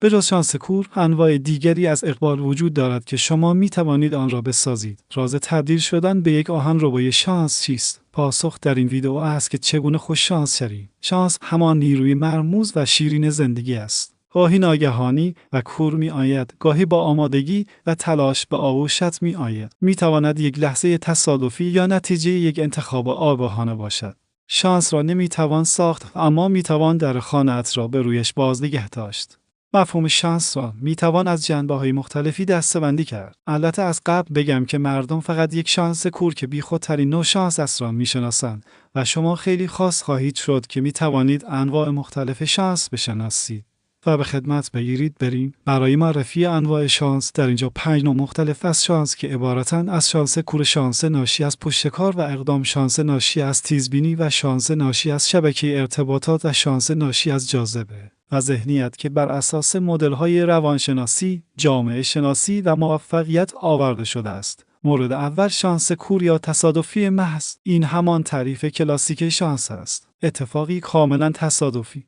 به جز شانس کور، انواع دیگری از اقبال وجود دارد که شما می توانید آن را بسازید. راز تبدیل شدن به یک آهنربای شانس چیست؟ پاسخ در این ویدئو است که چگونه خوش شانس شوید. شانس همان نیروی مرموز و شیرین زندگی است. گاهی ناگهانی و کور می آید، گاهی با آمادگی و تلاش به آغوشت می آید. می تواند یک لحظه تصادفی یا نتیجه یک انتخاب آگاهانه باشد. شانس را نمی توان ساخت، اما می توان در خانه‌ات را به رویش باز نگه داشت. مفهوم شانس را می توان از جنبه‌های مختلفی دسته‌بندی کرد. البته از قبل بگم که مردم فقط یک شانس کور که بیخودترین نوع شانس است را می شناسند و شما خیلی خاص خواهید شد که می توانید انواع مختلف شانس بشناسید و به خدمت بگیرید. بریم برای معرفی انواع شانس. در اینجا 5 نوع مختلف از شانس که عبارتند از شانس کور، شانس ناشی از پشتکار و اقدام، شانس ناشی از تیزبینی و شانس ناشی از شبکه ارتباطات و شانس ناشی از جاذبه و ذهنیت که بر اساس مدل‌های روانشناسی، جامعه شناسی و موفقیت آورده شده است. مورد اول، شانس کور یا تصادفی محض. این همان تعریف کلاسیک شانس است. اتفاقی کاملا تصادفی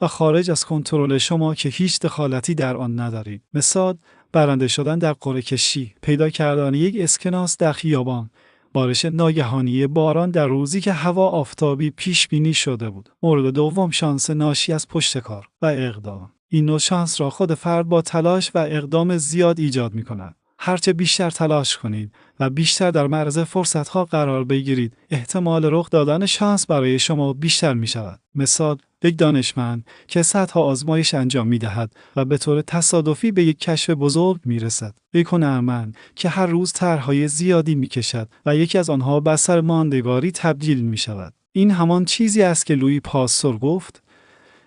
و خارج از کنترل شما که هیچ دخالتی در آن ندارید. مثال، برنده شدن در قرعه کشی، پیدا کردن یک اسکناس در خیابان، بارش ناگهانی باران در روزی که هوا آفتابی پیش بینی شده بود. مورد دوم، شانس ناشی از پشتکار و اقدام. این نوع شانس را خود فرد با تلاش و اقدام زیاد ایجاد می کند. هرچه بیشتر تلاش کنید و بیشتر در معرض فرصت‌ها قرار بگیرید، احتمال رخ دادن شانس برای شما بیشتر می شود. مثال، یک دانشمند که صدها آزمایش انجام می دهد و به طور تصادفی به یک کشف بزرگ می رسد. یک هنرمند که هر روز طرح‌های زیادی می کشد و یکی از آنها به اثر ماندگاری تبدیل می شود. این همان چیزی است که لویی پاستور گفت: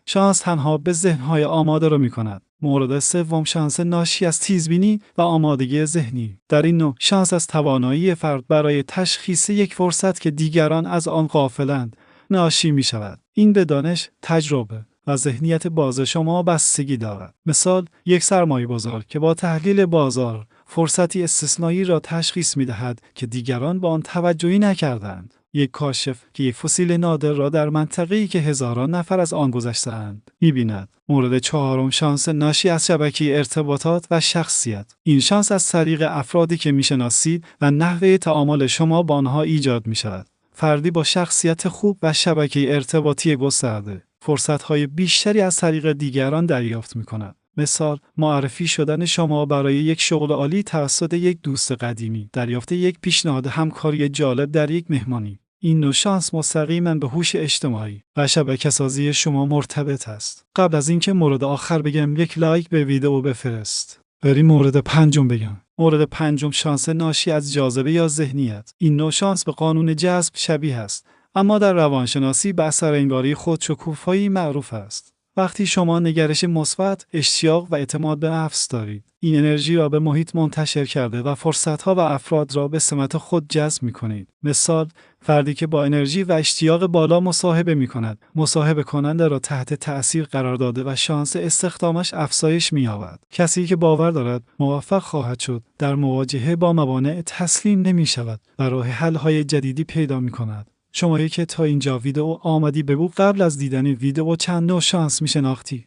شانس تنها به ذهن‌های آماده را می کند. مورد سوم، شانس ناشی از تیزبینی و آمادگی ذهنی. در این نوع، شانس از توانایی فرد برای تشخیص یک فرصت که دیگران از آن غافلند ناشی می شود. این به دانش، تجربه و ذهنیت باز شما بستگی دارد. مثال، یک سرمایه‌گذار که با تحلیل بازار فرصتی استثنایی را تشخیص می دهد که دیگران به آن توجهی نکردند. یک کاشف که یک فسیل نادر را در منطقه‌ای که هزاران نفر از آن گذشته‌اند می‌بیند. مورد چهارم، شانس ناشی از شبکه ارتباطات و شخصیت. این شانس از طریق افرادی که می‌شناسید و نحوه تعامل شما با آنها ایجاد می‌شود. فردی با شخصیت خوب و شبکه ارتباطی گسترده فرصت‌های بیشتری از طریق دیگران دریافت می‌کند. مثال، معرفی شدن شما برای یک شغل عالی توسط یک دوست قدیمی، دریافت یک پیشنهاد همکاری جالب در یک مهمانی. این نوع شانس مستقیما به هوش اجتماعی و شبکه‌سازی شما مرتبط است. قبل از اینکه مورد آخر بگم، یک لایک به ویدئو بفرست. بریم مورد پنجم بگم. مورد پنجم، شانس ناشی از جاذبه یا ذهنیت. این نوع شانس به قانون جذب شبیه است، اما در روانشناسی به اثر انگاری خودشکوفایی معروف است. وقتی شما نگرش مثبت، اشتیاق و اعتماد به نفس دارید، این انرژی را به محیط منتشر کرده و فرصت‌ها و افراد را به سمت خود جذب می‌کنید. مثال، فردی که با انرژی و اشتیاق بالا مصاحبه می‌کند، مصاحبه کننده را تحت تأثیر قرار داده و شانس استخدامش افزایش می‌یابد. کسی که باور دارد موفق خواهد شد، در مواجهه با موانع تسلیم نمی‌شود و راه حل‌های جدیدی پیدا می‌کند. شمایی که تا اینجا ویدئو آمدی، بگو قبل از دیدن ویدئو چند نوع شانس میشناختی؟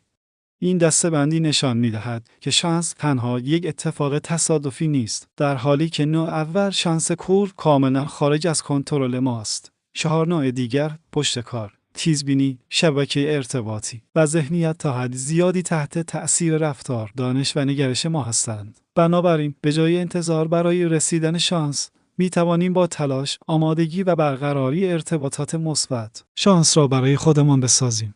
این دسته‌بندی نشان می‌دهد که شانس تنها یک اتفاق تصادفی نیست، در حالی که نوع اول، شانس کور، کاملا خارج از کنترل ماست. 4 نوع دیگر، پشتکار، تیزبینی، شبکه ارتباطی و ذهنیت، تا حد زیادی تحت تأثیر رفتار، دانش و نگرش ما هستند. بنابراین به جای انتظار برای رسیدن شانس، می توانیم با تلاش، آمادگی و برقراری ارتباطات مثبت شانس را برای خودمان بسازیم.